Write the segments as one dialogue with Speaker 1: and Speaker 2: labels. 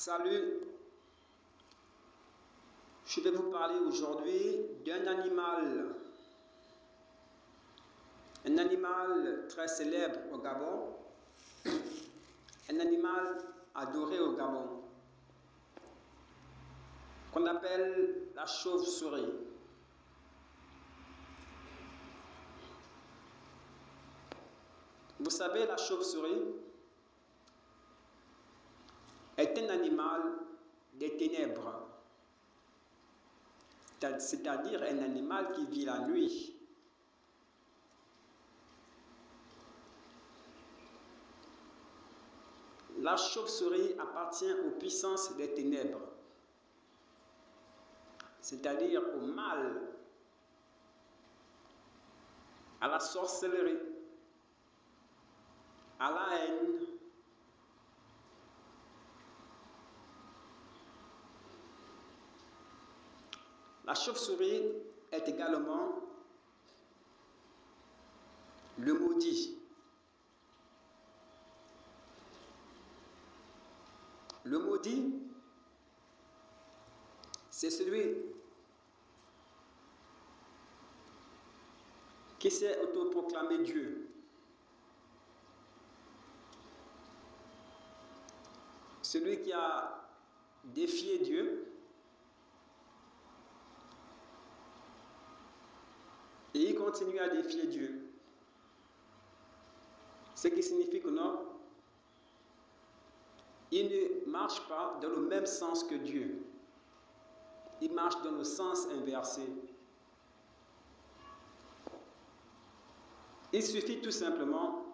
Speaker 1: Salut, je vais vous parler aujourd'hui d'un animal très célèbre au Gabon, un animal adoré au Gabon, qu'on appelle la chauve-souris. Vous savez, la chauve-souris est un animal des ténèbres, c'est-à-dire un animal qui vit la nuit. La chauve-souris appartient aux puissances des ténèbres, c'est-à-dire au mal, à la sorcellerie, à la haine, la chauve-souris est également le maudit. Le maudit, c'est celui qui s'est autoproclamé Dieu. Celui qui a défié Dieu et il continue à défier Dieu. Ce qui signifie que non, il ne marche pas dans le même sens que Dieu. Il marche dans le sens inversé. Il suffit tout simplement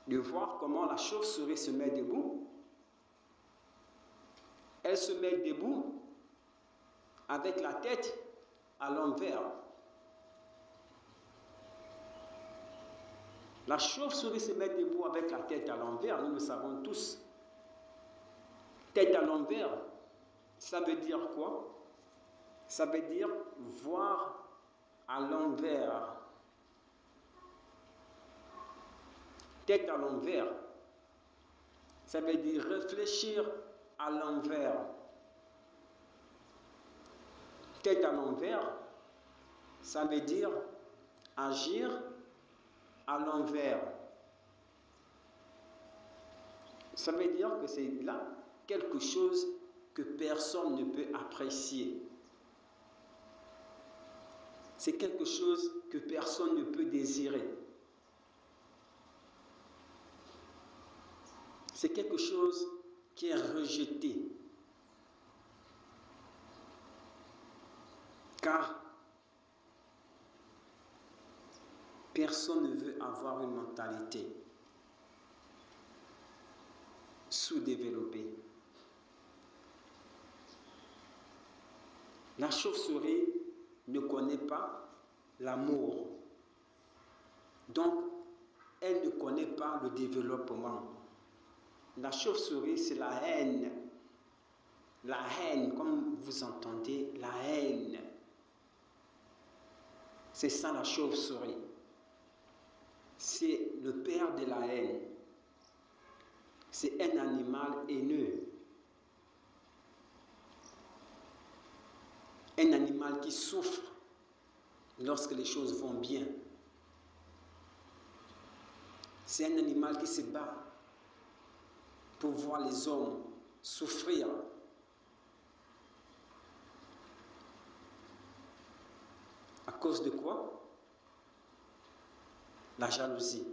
Speaker 1: de voir comment la chauve-souris se met debout. Elle se met debout avec la tête à l'envers. La chauve-souris se met debout avec la tête à l'envers, nous le savons tous. Tête à l'envers, ça veut dire quoi? Ça veut dire voir à l'envers. Tête à l'envers, ça veut dire réfléchir à l'envers. Tête à l'envers, ça veut dire agir à l'envers. Ça veut dire que c'est là quelque chose que personne ne peut apprécier. C'est quelque chose que personne ne peut désirer. C'est quelque chose qui est rejeté. Car personne ne veut avoir une mentalité sous-développée. La chauve-souris ne connaît pas l'amour. Donc, elle ne connaît pas le développement. La chauve-souris, c'est la haine. La haine, comme vous entendez, la haine. C'est ça la chauve-souris. C'est le père de la haine. C'est un animal haineux. Un animal qui souffre lorsque les choses vont bien. C'est un animal qui se bat pour voir les hommes souffrir. À cause de quoi? La jalousie.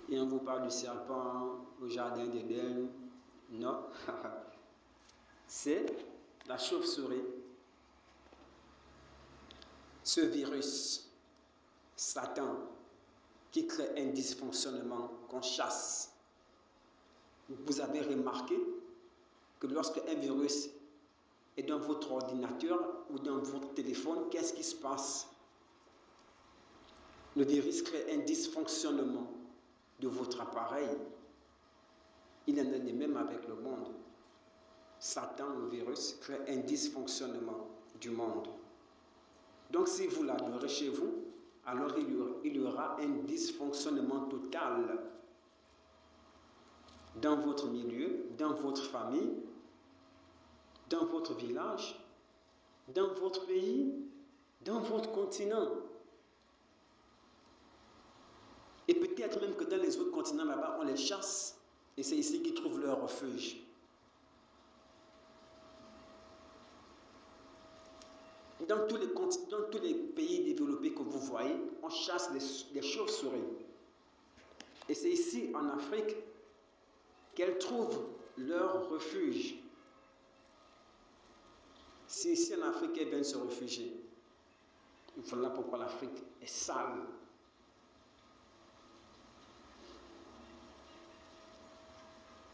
Speaker 1: Et on vous parle du serpent au jardin d'Éden. Non. C'est la chauve-souris. Ce virus, Satan, qui crée un dysfonctionnement qu'on chasse. Vous avez remarqué que lorsque un virus est dans votre ordinateur ou dans votre téléphone, qu'est-ce qui se passe? Le virus crée un dysfonctionnement de votre appareil. Il en est de même avec le monde. Satan, le virus, crée un dysfonctionnement du monde. Donc si vous l'adorez chez vous, alors il y aura un dysfonctionnement total dans votre milieu, dans votre famille, dans votre village, dans votre pays, dans votre continent. Et peut-être même que dans les autres continents là-bas, on les chasse et c'est ici qu'ils trouvent leur refuge. Dans tous les pays développés que vous voyez, on chasse les chauves-souris. Et c'est ici, en Afrique, qu'elles trouvent leur refuge. C'est ici, en Afrique, qu'elles viennent se réfugier. Voilà pourquoi l'Afrique est sale.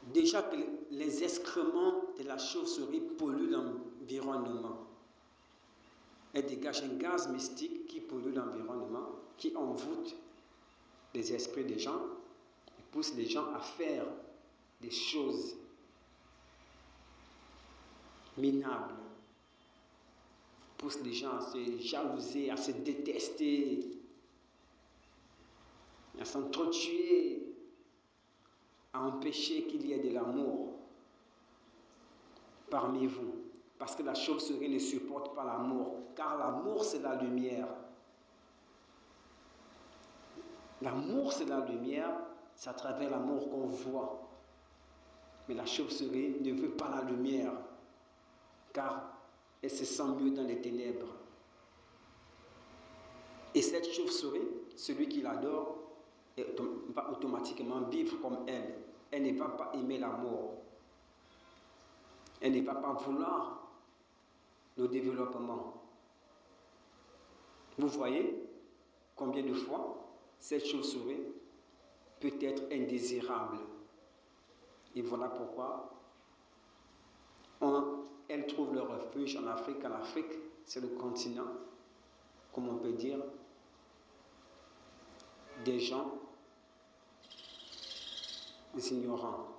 Speaker 1: Déjà que les excréments de la chauve-souris polluent l'environnement. Elle dégage un gaz mystique qui pollue l'environnement, qui envoûte les esprits des gens et pousse les gens à faire des choses minables, pousse les gens à se jalouser, à se détester, à s'entretuer, à empêcher qu'il y ait de l'amour parmi vous. Parce que la chauve-souris ne supporte pas l'amour, car l'amour c'est la lumière. L'amour c'est la lumière, c'est à travers l'amour qu'on voit. Mais la chauve-souris ne veut pas la lumière, car elle se sent mieux dans les ténèbres. Et cette chauve-souris, celui qui l'adore, va automatiquement vivre comme elle. Elle ne va pas aimer l'amour. Elle ne va pas vouloir le développement. Vous voyez combien de fois cette chauve-souris peut être indésirable. Et voilà pourquoi elles trouvent leur refuge en Afrique. En Afrique, c'est le continent, comme on peut dire, des gens ignorants.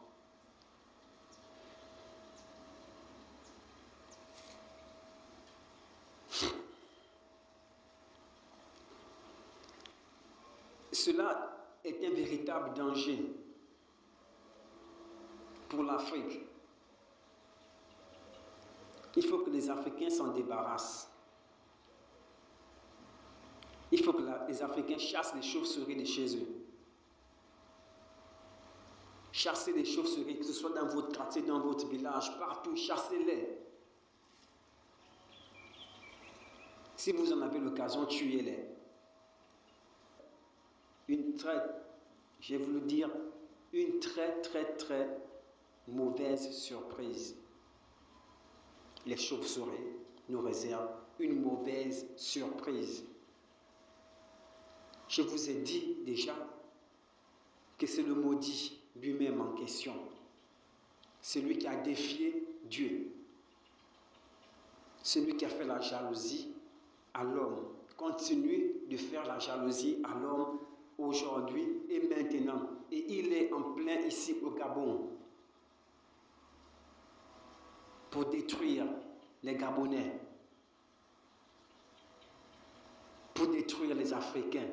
Speaker 1: Cela est un véritable danger pour l'Afrique. Il faut que les Africains s'en débarrassent. Il faut que les Africains chassent les chauves-souris de chez eux. Chassez les chauves-souris, que ce soit dans votre quartier, dans votre village, partout, chassez-les. Si vous en avez l'occasion, tuez-les. Je vais vous le dire, une très mauvaise surprise. Les chauves-souris nous réservent une mauvaise surprise. Je vous ai dit déjà que c'est le maudit lui-même en question. Celui qui a défié Dieu. Celui qui a fait la jalousie à l'homme. Continue de faire la jalousie à l'homme aujourd'hui et maintenant. Et il est en plein ici au Gabon pour détruire les Gabonais, pour détruire les Africains.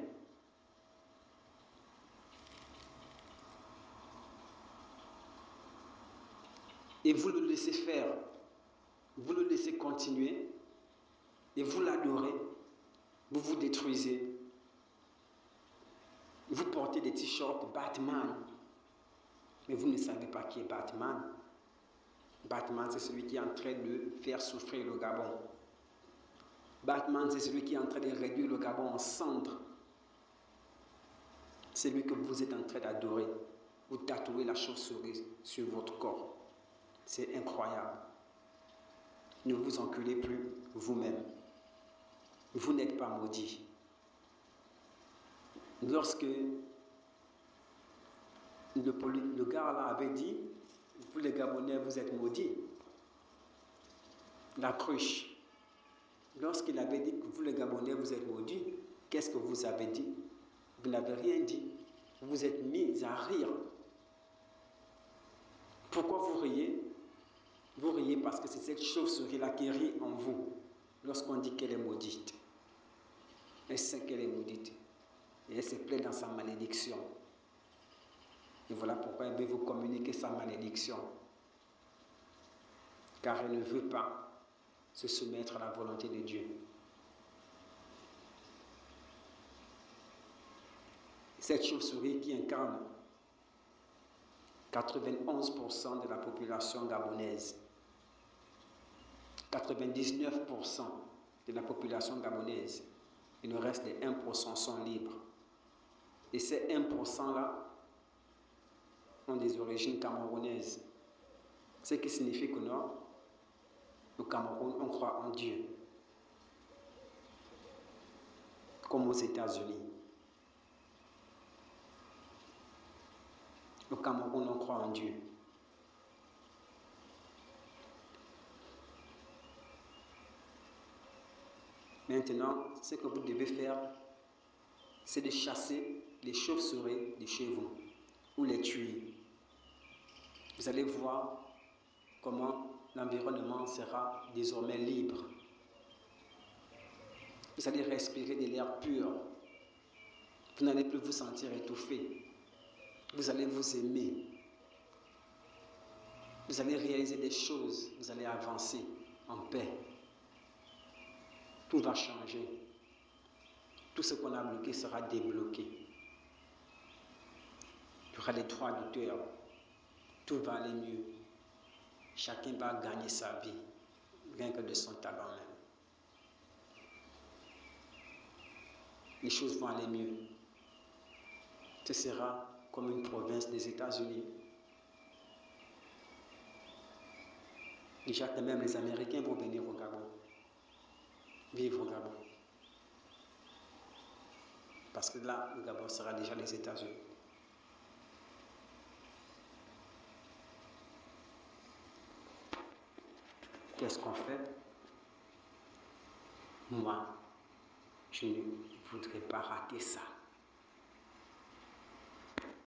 Speaker 1: Et vous le laissez faire, vous le laissez continuer, et vous l'adorez, vous vous détruisez. Vous portez des t-shirts Batman, mais vous ne savez pas qui est Batman. Batman, c'est celui qui est en train de faire souffrir le Gabon. Batman, c'est celui qui est en train de réduire le Gabon en cendres. C'est lui que vous êtes en train d'adorer. Vous tatouez la chauve-souris sur votre corps. C'est incroyable. Ne vous enculez plus vous-même. Vous n'êtes pas maudit. Lorsque le gars là avait dit, vous les Gabonais, vous êtes maudits. La cruche. Lorsqu'il avait dit que vous les Gabonais, vous êtes maudits, qu'est-ce que vous avez dit? Vous n'avez rien dit. Vous vous êtes mis à rire. Pourquoi vous riez? Vous riez parce que c'est cette chauve-souris-là qui rit en vous lorsqu'on dit qu'elle est maudite. Elle sait qu'elle est maudite. Et elle se plaît dans sa malédiction. Et voilà pourquoi il veut vous communiquer sa malédiction. Car il ne veut pas se soumettre à la volonté de Dieu. Cette chauve-souris qui incarne 91% de la population gabonaise, 99% de la population gabonaise, et le reste des 1% sont libres. Et ces 1%-là ont des origines camerounaises. Ce qui signifie que nous, au Cameroun, on croit en Dieu. Comme aux États-Unis. Au Cameroun, on croit en Dieu. Maintenant, ce que vous devez faire, c'est de chasser les chauves-souris de chez vous ou les tuer. Vous allez voir comment l'environnement sera désormais libre. Vous allez respirer de l'air pur. Vous n'allez plus vous sentir étouffé. Vous allez vous aimer. Vous allez réaliser des choses. Vous allez avancer en paix. Tout va changer. Tout ce qu'on a bloqué sera débloqué. Il y aura des droits d'auteur. Tout va aller mieux. Chacun va gagner sa vie, rien que de son talent même. Les choses vont aller mieux. Ce sera comme une province des États-Unis. Déjà que même les Américains vont venir au Gabon, vivre au Gabon. Parce que là, le Gabon sera déjà les États-Unis. Qu'est-ce qu'on fait? Moi, je ne voudrais pas rater ça.